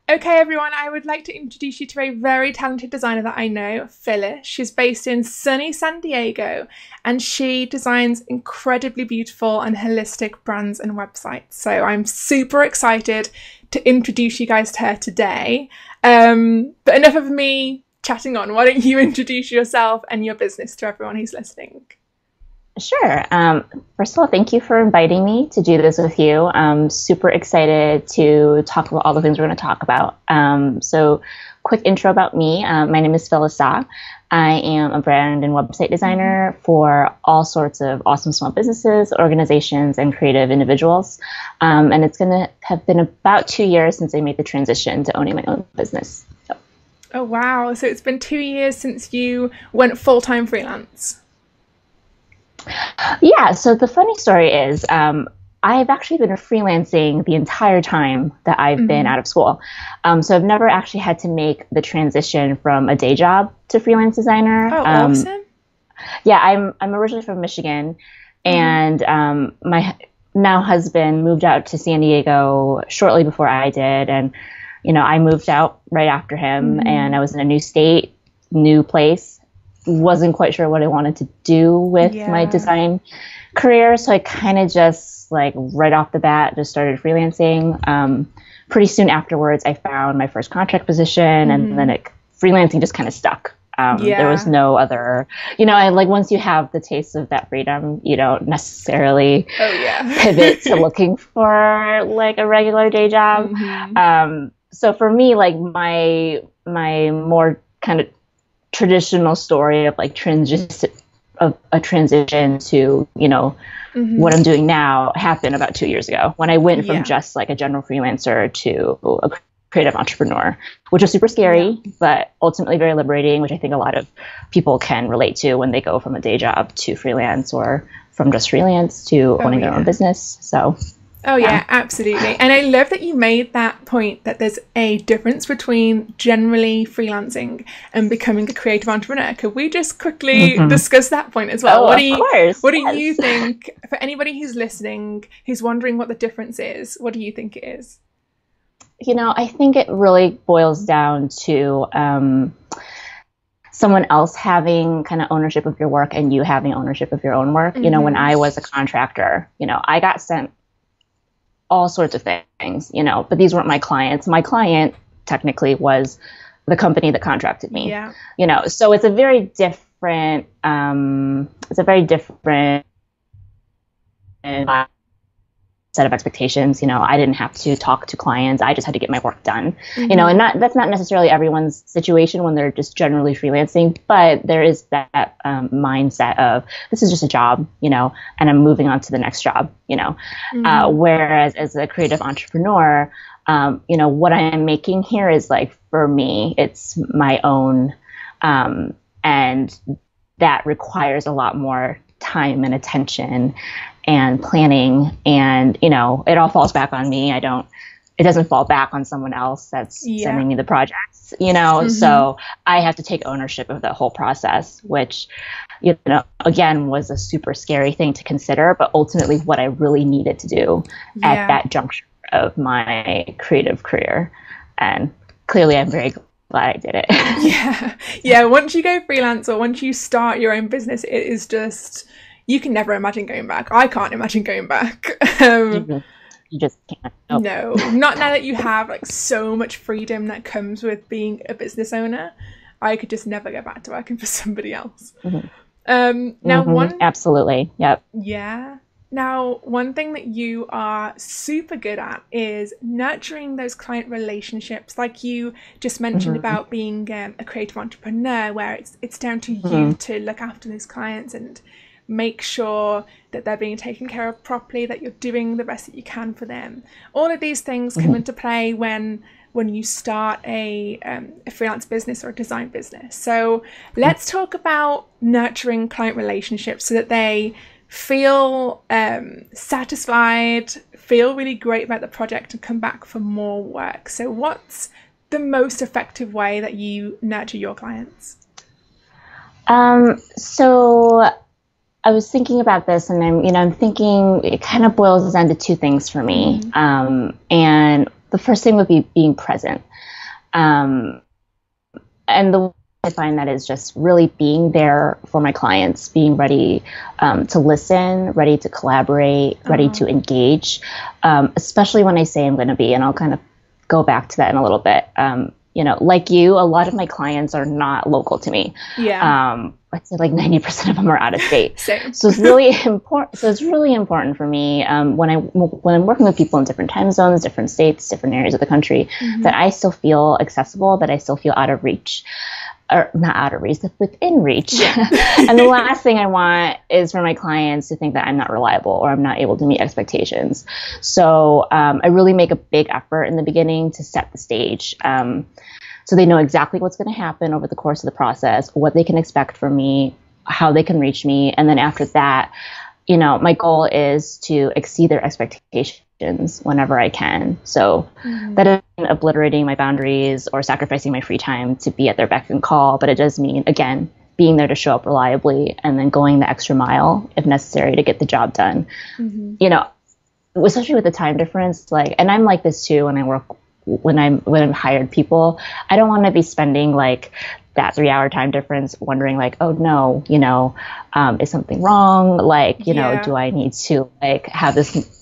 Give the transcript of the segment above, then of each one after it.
Okay, everyone, I would like to introduce you to a very talented designer that I know, Phyllis. She's based in sunny San Diego and she designs incredibly beautiful and holistic brands and websites. So I'm super excited to introduce you guys to her today. But enough of me chatting on. Why don't you introduce yourself and your business to everyone who's listening? Sure. First of all, thank you for inviting me to do this with you. I'm super excited to talk about all the things we're going to talk about. So quick intro about me. My name is Phyllis Sa. I am a brand and website designer for all sorts of awesome small businesses, organizations, and creative individuals. And it's going to have been about 2 years since I made the transition to owning my own business. So. Oh, wow. So it's been 2 years since you went full-time freelance. Yeah, so the funny story is I've actually been freelancing the entire time that I've been out of school. So I've never actually had to make the transition from a day job to freelance designer. Oh, awesome. Yeah, I'm originally from Michigan, and my now husband moved out to San Diego shortly before I did. And, I moved out right after him, and I was in a new state, new place. Wasn't quite sure what I wanted to do with my design career. So I kind of just right off the bat just started freelancing. Pretty soon afterwards, I found my first contract position, and then freelancing just kind of stuck. There was no other, once you have the taste of that freedom, you don't necessarily pivot to looking for a regular day job. So for me, my more kind of traditional story of a transition to what I'm doing now happened about 2 years ago when I went from just a general freelancer to a creative entrepreneur, which was super scary, but ultimately very liberating, which I think a lot of people can relate to when they go from a day job to freelance or from just freelance to owning their own business. So oh, yeah, absolutely. And I love that you made that point that there's a difference between generally freelancing and becoming a creative entrepreneur. Could we just quickly discuss that point as well? Oh, of course. What do you think, for anybody who's listening, who's wondering what the difference is, what do you think it is? I think it really boils down to someone else having kind of ownership of your work and you having ownership of your own work. When I was a contractor, I got sent all sorts of things, but these weren't my clients. My client technically was the company that contracted me, so it's a very different, set of expectations. I didn't have to talk to clients. I just had to get my work done, and that's not necessarily everyone's situation when they're just generally freelancing, but there is that mindset of this is just a job, and I'm moving on to the next job, whereas as a creative entrepreneur, what I am making here is for me, it's my own, and that requires a lot more time and attention and planning, and it all falls back on me. It doesn't fall back on someone else that's sending me the projects, so I have to take ownership of the whole process, which again was a super scary thing to consider, but ultimately what I really needed to do at that juncture of my creative career, and clearly I'm very glad I did it. Yeah, once you go freelance or once you start your own business, it is just, you can never imagine going back. I can't imagine going back. You just can't. Nope. No, not now that you have so much freedom that comes with being a business owner. I could just never go back to working for somebody else. Absolutely. Yep. Yeah. Now, one thing that you are super good at is nurturing those client relationships, like you just mentioned about being a creative entrepreneur, where it's down to you to look after those clients and make sure that they're being taken care of properly, that you're doing the best that you can for them. All of these things come into play when you start a freelance business or a design business. So let's talk about nurturing client relationships so that they feel satisfied, feel really great about the project and come back for more work. So what's the most effective way that you nurture your clients? So I was thinking about this, and I'm thinking it kind of boils down to two things for me. And the first thing would be being present. And the way I find that is just really being there for my clients, being ready to listen, ready to collaborate, ready to engage, especially when I say I'm going to be, and I'll kind of go back to that in a little bit. Like you, a lot of my clients are not local to me. Yeah. I'd say like 90% of them are out of state. Same. So it's really important. So it's really important for me when I'm working with people in different time zones, different states, different areas of the country, that I still feel accessible, that I still feel out of reach. Or not out of reach, within reach. And the last thing I want is for my clients to think that I'm not reliable or I'm not able to meet expectations. So I really make a big effort in the beginning to set the stage. So they know exactly what's going to happen over the course of the process, what they can expect from me, how they can reach me. And then after that, my goal is to exceed their expectations whenever I can. So that isn't obliterating my boundaries or sacrificing my free time to be at their beck and call, but it does mean, again, being there to show up reliably and then going the extra mile if necessary to get the job done. Especially with the time difference, and I'm like this too when I'm hired people. I don't want to be spending like that 3-hour time difference wondering like, oh no, is something wrong? Do I need to have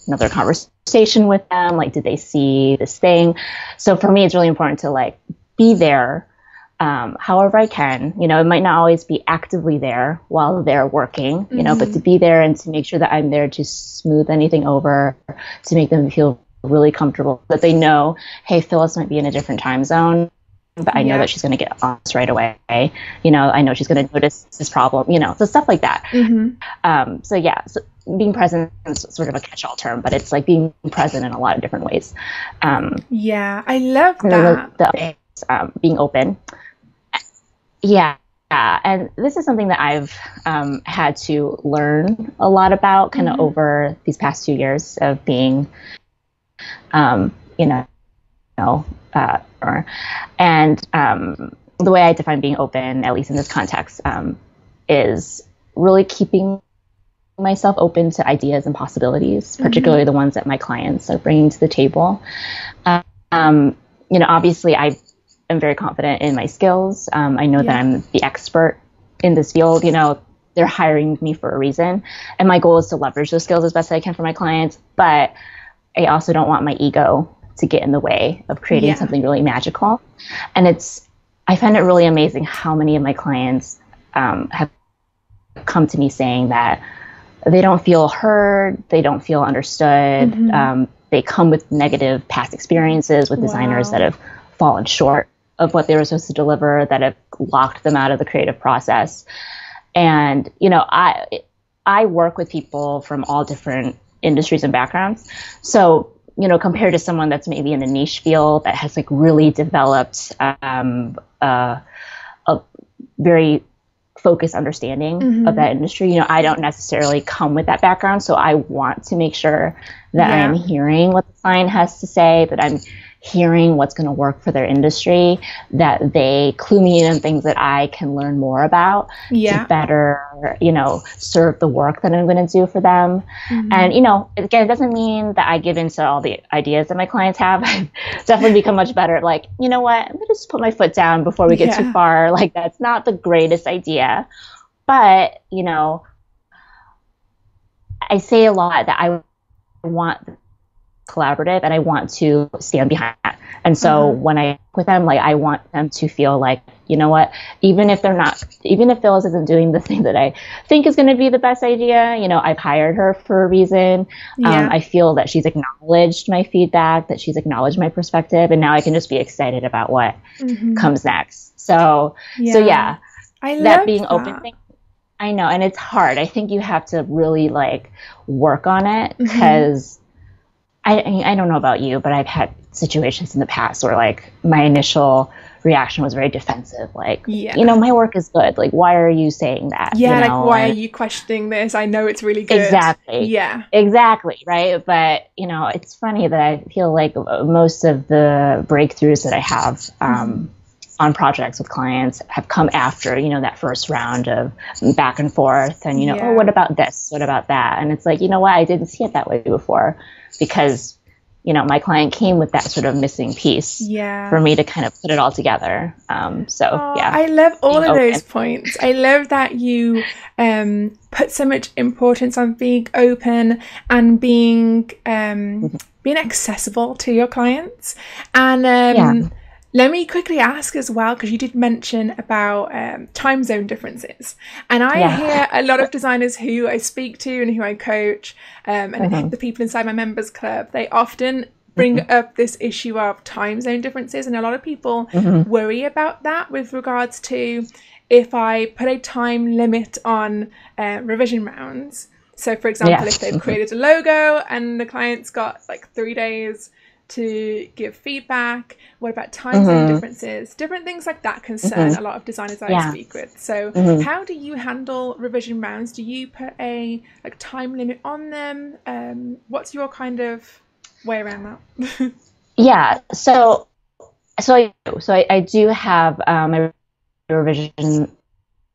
another conversation with them? Did they see this thing? So for me, it's really important to be there however I can. It might not always be actively there while they're working, but to be there and to make sure that I'm there to smooth anything over, to make them feel really comfortable, that they know, hey, Phyllis might be in a different time zone, but I know that she's going to get on this right away. I know she's going to notice this problem, so stuff like that. So being present is sort of a catch-all term, but it's being present in a lot of different ways. I love that. Being open. And this is something that I've had to learn a lot about kind of over these past 2 years of being, the way I define being open, at least in this context, is really keeping myself open to ideas and possibilities, particularly the ones that my clients are bringing to the table. Obviously I am very confident in my skills. I know that I'm the expert in this field. They're hiring me for a reason, and my goal is to leverage those skills as best I can for my clients. But I also don't want my ego to get in the way of creating something really magical. And I find it really amazing how many of my clients have come to me saying that they don't feel heard, they don't feel understood. They come with negative past experiences with designers that have fallen short of what they were supposed to deliver, that have locked them out of the creative process. And, I work with people from all different industries and backgrounds. So, compared to someone that's maybe in a niche field that has really developed a very focused understanding of that industry, I don't necessarily come with that background. So I want to make sure that I'm hearing what the client has to say, that I'm hearing what's going to work for their industry, that they clue me in on things that I can learn more about to better, serve the work that I'm going to do for them. And, again, it doesn't mean that I give into all the ideas that my clients have. I've definitely become much better at you know what, I'm going to just put my foot down before we get too far. That's not the greatest idea. But, I say a lot that I want collaborative and I want to stand behind that. And so when I work with them, I want them to feel you know what, even if Phyllis isn't doing the thing that I think is going to be the best idea, I've hired her for a reason. I feel that she's acknowledged my feedback, that she's acknowledged my perspective, and now I can just be excited about what comes next. So I that being open thing. I know, and it's hard. I think you have to really work on it, because I don't know about you, but I've had situations in the past where my initial reaction was very defensive. My work is good. Why are you saying that? Why are you questioning this? I know it's really good. Exactly. Yeah. Exactly. Right. But, it's funny that I feel most of the breakthroughs that I have on projects with clients have come after, that first round of back and forth and, oh, what about this? What about that? And it's what? I didn't see it that way before, because my client came with that sort of missing piece for me to kind of put it all together. I love all of those points. I love that you put so much importance on being open and being accessible to your clients. And let me quickly ask as well, because you did mention about time zone differences. And I hear a lot of designers who I speak to and who I coach, and the people inside my members club, they often bring up this issue of time zone differences. And a lot of people worry about that with regards to if I put a time limit on revision rounds. So, for example, if they've created a logo and the client's got like 3 days to give feedback, what about time zone differences? Different things like that concern a lot of designers I speak with. So how do you handle revision rounds? Do you put a time limit on them? What's your kind of way around that? So I do have my revision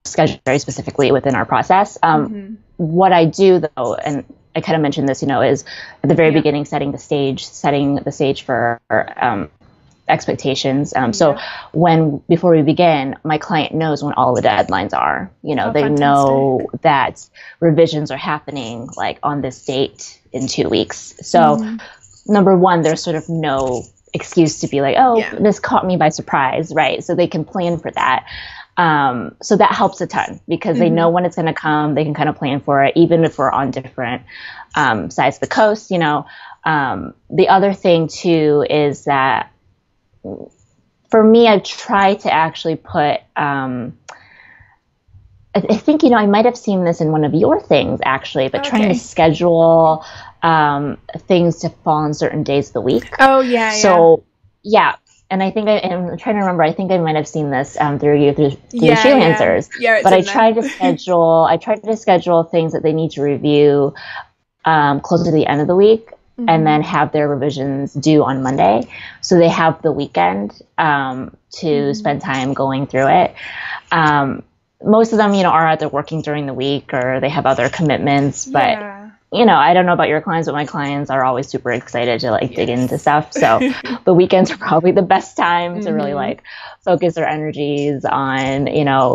schedule very specifically within our process. What I do though, and I kind of mentioned this, is at the very beginning, setting the stage for expectations. So before we begin, my client knows when all the deadlines are. They fantastic. know that revisions are happening like on this date in 2 weeks. So number one, there's sort of no excuse to be like, this caught me by surprise, right? So they can plan for that. So that helps a ton because they know when it's going to come. They can kind of plan for it, even if we're on different sides of the coast. The other thing too is that for me, I try to actually put. I think I might have seen this in one of your things actually, but trying to schedule things to fall on certain days of the week. Oh yeah. So and I think I'm trying to remember. I think I might have seen this through freelancers. But I tried to schedule things that they need to review closer to the end of the week, and then have their revisions due on Monday, so they have the weekend to spend time going through it. Most of them, are either working during the week or they have other commitments, but. I don't know about your clients, but my clients are always super excited to dig into stuff. So the weekends are probably the best time to really focus their energies on,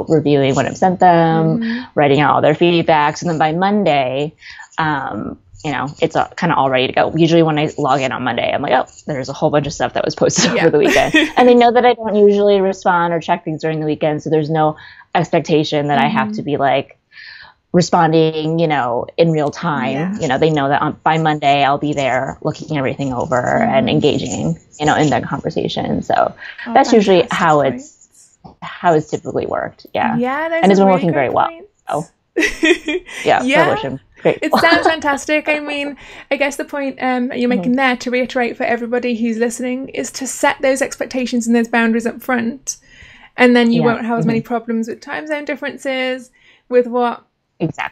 reviewing what I've sent them, writing out all their feedbacks. And then by Monday, it's kind of all ready to go. Usually when I log in on Monday, I'm like, oh, there's a whole bunch of stuff that was posted over the weekend. And they know that I don't usually respond or check things during the weekend. So there's no expectation that I have to be responding, in real time. They know that by Monday I'll be there looking everything over and engaging, in that conversation. So that's usually how it's typically worked. And it's been working very well. So great. It sounds fantastic. I mean, I guess the point you're making there, to reiterate for everybody who's listening, is to set those expectations and those boundaries up front, and then you won't have as many problems with time zone differences, with what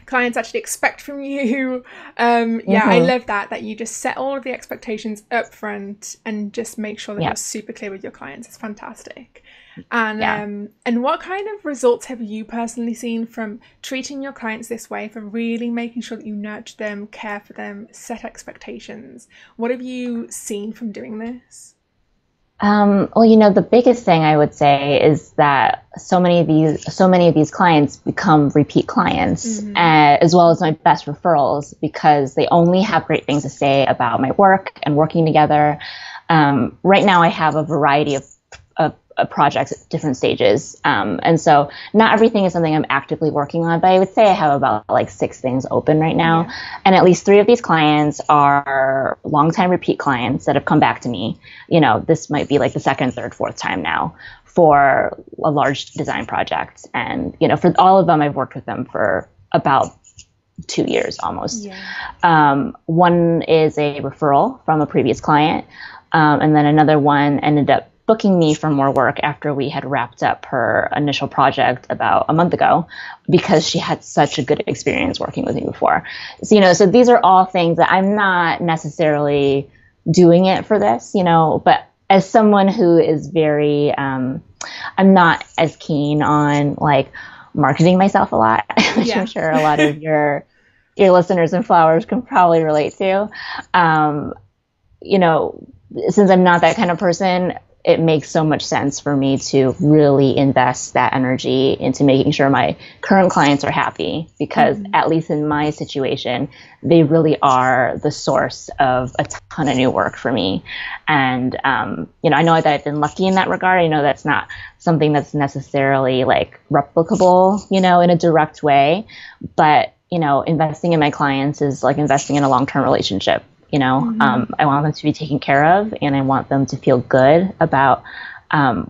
clients actually expect from you. I love that you just set all of the expectations up front and just make sure that you're super clear with your clients. It's fantastic. And what kind of results have you personally seen from treating your clients this way, for really making sure that you nurture them, care for them, set expectations? What have you seen from doing this? The biggest thing I would say is that so many of these clients become repeat clients, as well as my best referrals, because they only have great things to say about my work and working together. Right now I have a variety of projects at different stages. And so not everything is something I'm actively working on, but I would say I have about 6 things open right now. And at least 3 of these clients are longtime repeat clients that have come back to me. This might be the second, third, fourth time now for a large design project. And, for all of them, I've worked with them for about 2 years almost. One is a referral from a previous client. And then another one ended up booking me for more work after we had wrapped up her initial project about a month ago, because she had such a good experience working with me before. So these are all things that I'm not necessarily doing it for this, but as someone who is very, I'm not as keen on marketing myself a lot, which I'm sure a lot of your listeners and followers can probably relate to. you know, since I'm not that kind of person, it makes so much sense for me to really invest that energy into making sure my current clients are happy, because at least in my situation, they really are the source of a ton of new work for me. And, you know, I know that I've been lucky in that regard. I know that's not something that's necessarily like replicable, you know, in a direct way, but, you know, investing in my clients is like investing in a long-term relationship. You know, I want them to be taken care of, and I want them to feel good about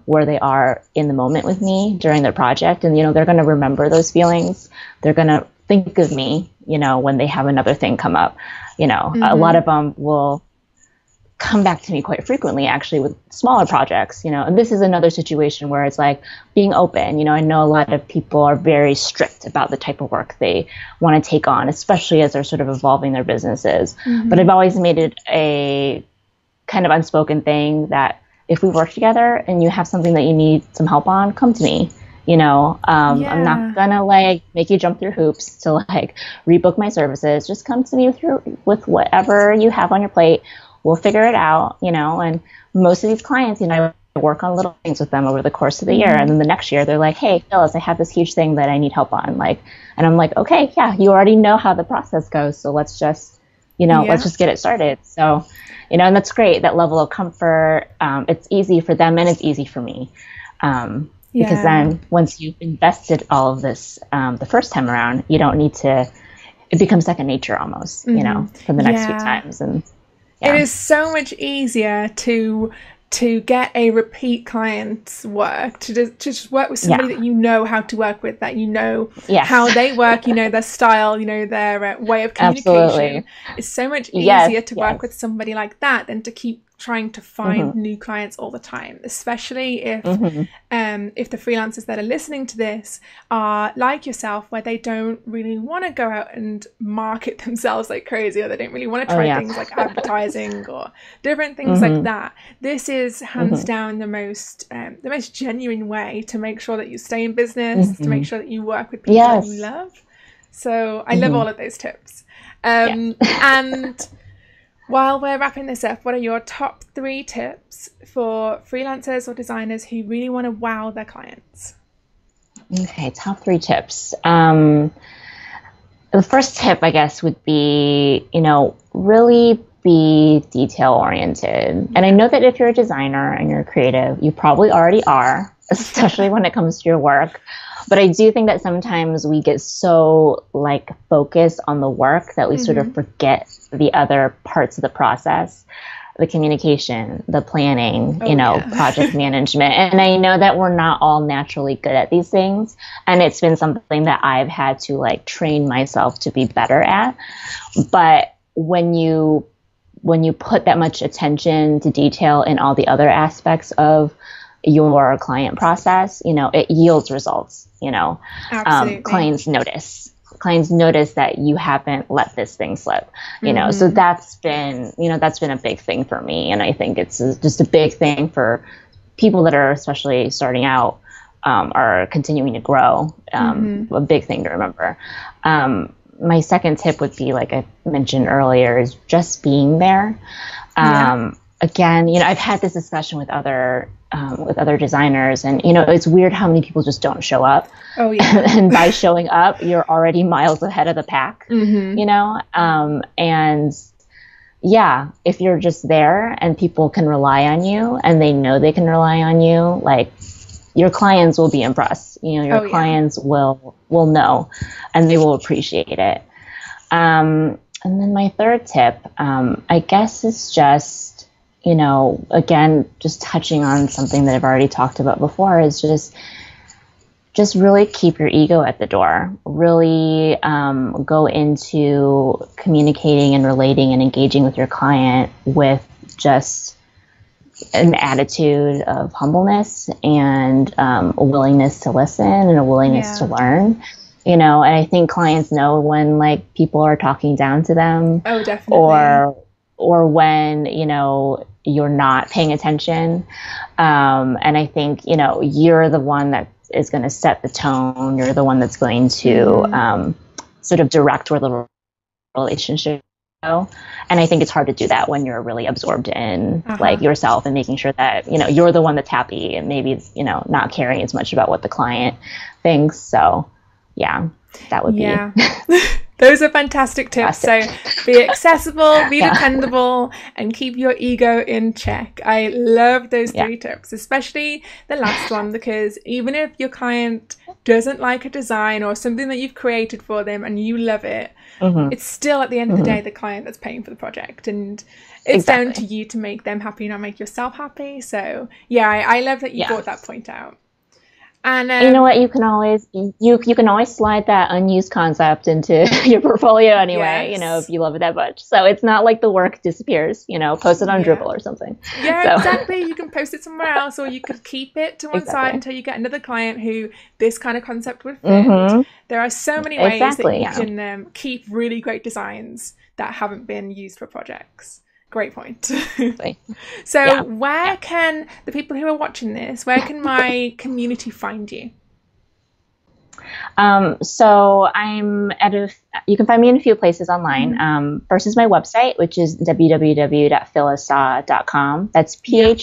where they are in the moment with me during their project. And, you know, they're going to remember those feelings. They're going to think of me, you know, when they have another thing come up. You know, a lot of them will come back to me quite frequently, actually, with smaller projects, you know. And this is another situation where it's like being open. You know, I know a lot of people are very strict about the type of work they want to take on, especially as they're sort of evolving their businesses. But I've always made it a kind of unspoken thing that if we work together and you have something that you need some help on, come to me. You know, I'm not gonna like make you jump through hoops to like rebook my services. Just come to me with whatever you have on your plate. We'll figure it out, you know. And most of these clients, you know, I work on little things with them over the course of the year. And then the next year they're like, hey, Phyllis, I have this huge thing that I need help on. Like, and I'm like, okay, yeah, you already know how the process goes. So let's just, you know, let's just get it started. So, you know, and that's great. That level of comfort, it's easy for them and it's easy for me. Because then once you've invested all of this the first time around, you don't need to, it becomes second nature almost, you know, for the next few times. And it is so much easier to get a repeat client's work, to just work with somebody that you know how to work with, that you know how they work, you know, their style, you know, their way of communication. Absolutely. It's so much easier to work with somebody like that than to keep trying to find new clients all the time, especially if the freelancers that are listening to this are like yourself, where they don't really want to go out and market themselves like crazy, or they don't really want to try things like advertising or different things like that. This is hands down the most genuine way to make sure that you stay in business, to make sure that you work with people that you love. So I love all of those tips. And while we're wrapping this up, what are your top 3 tips for freelancers or designers who really want to wow their clients? Okay, top 3 tips. The first tip, I guess, would be, you know, really be detail oriented. And I know that if you're a designer and you're creative, you probably already are, especially when it comes to your work. But I do think that sometimes we get so like focused on the work that we sort of forget the other parts of the process, the communication, the planning, you know, project management. And I know that we're not all naturally good at these things. And it's been something that I've had to like train myself to be better at. But when you put that much attention to detail in all the other aspects of your client process, you know, it yields results, you know. Clients notice that you haven't let this thing slip, you know. So that's been a big thing for me. And I think it's just a big thing for people that are especially starting out, are continuing to grow. A big thing to remember. My second tip would be, like I mentioned earlier, is just being there. Again, you know, I've had this discussion with other designers, and, you know, it's weird how many people just don't show up. And by showing up, you're already miles ahead of the pack, you know? And yeah, if you're just there and people can rely on you and they know they can rely on you, like, your clients will be impressed. You know, your clients will know, and they will appreciate it. And then my third tip, I guess, is just, you know, again, just touching on something that I've already talked about before, is just really keep your ego at the door. Really go into communicating and relating and engaging with your client with just an attitude of humbleness and a willingness to listen and a willingness to learn. You know, and I think clients know when, like, people are talking down to them. Oh, definitely. Or when, you know, you're not paying attention. And I think, you know, you're the one that is going to set the tone. You're the one that's going to sort of direct where the relationship And I think it's hard to do that when you're really absorbed in like Uh-huh. yourself and making sure that, you know, you're the one that's happy and maybe, you know, not caring as much about what the client thinks. So yeah, that would be Yeah. Those are fantastic tips. So fantastic. be accessible, be Yeah. dependable, and keep your ego in check. I love those Yeah. 3 tips, especially the last one, because even if your client doesn't like a design or something that you've created for them and you love it, Hmm. it's still at the end of the Hmm. day the client that's paying for the project, and it's down to Exactly. you to make them happy, not make yourself happy. So yeah, I love that you Yeah. brought that point out. And And you know what? You can always slide that unused concept into your portfolio anyway. You know, if yes. you love it that much. So it's not like the work disappears. You know, post it on Yeah. Dribble or something. Yeah, So exactly. You can post it somewhere else, or you could keep it to one side exactly. until you get another client who this kind of concept would fit. Hmm. There are so many ways that Exactly. you Yeah. can keep really great designs that haven't been used for projects. Great point. Exactly. So, Yeah. where Yeah. can the people who are watching this, where can my community find you? So I'm you can find me in a few places online. Mhm. First is my website, which is www.phyllissa.com. That's Yeah.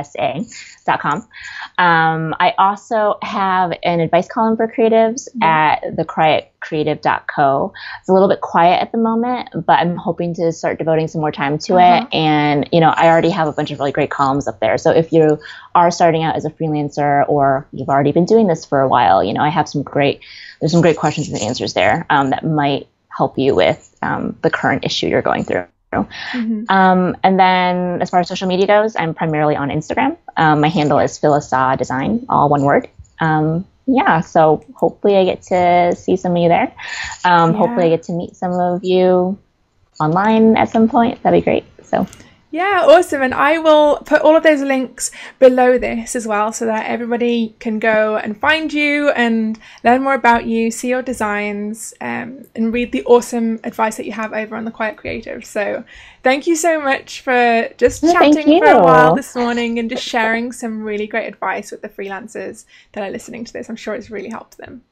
PHYLLISSA.com. I also have an advice column for creatives Yeah. at thequietcreative.co. It's a little bit quiet at the moment, but I'm hoping to start devoting some more time to it. Uh-huh. And, you know, I already have a bunch of really great columns up there. So if you are starting out as a freelancer or you've already been doing this for a while, you know, I have there's some great questions and answers there that might help you with the current issue you're going through. Hmm. And then as far as social media goes, I'm primarily on Instagram. My handle Yeah. is Phyllis Sa Design, all one word. Yeah, so hopefully I get to see some of you there. Hopefully I Yeah. get to meet some of you online at some point. That'd be great. So Yeah, awesome. And I will put all of those links below this as well so that everybody can go and find you and learn more about you, see your designs, and read the awesome advice that you have over on The Quiet Creative. So thank you so much for just thank chatting for a while you. this morning and just sharing some really great advice with the freelancers that are listening to this. I'm sure it's really helped them.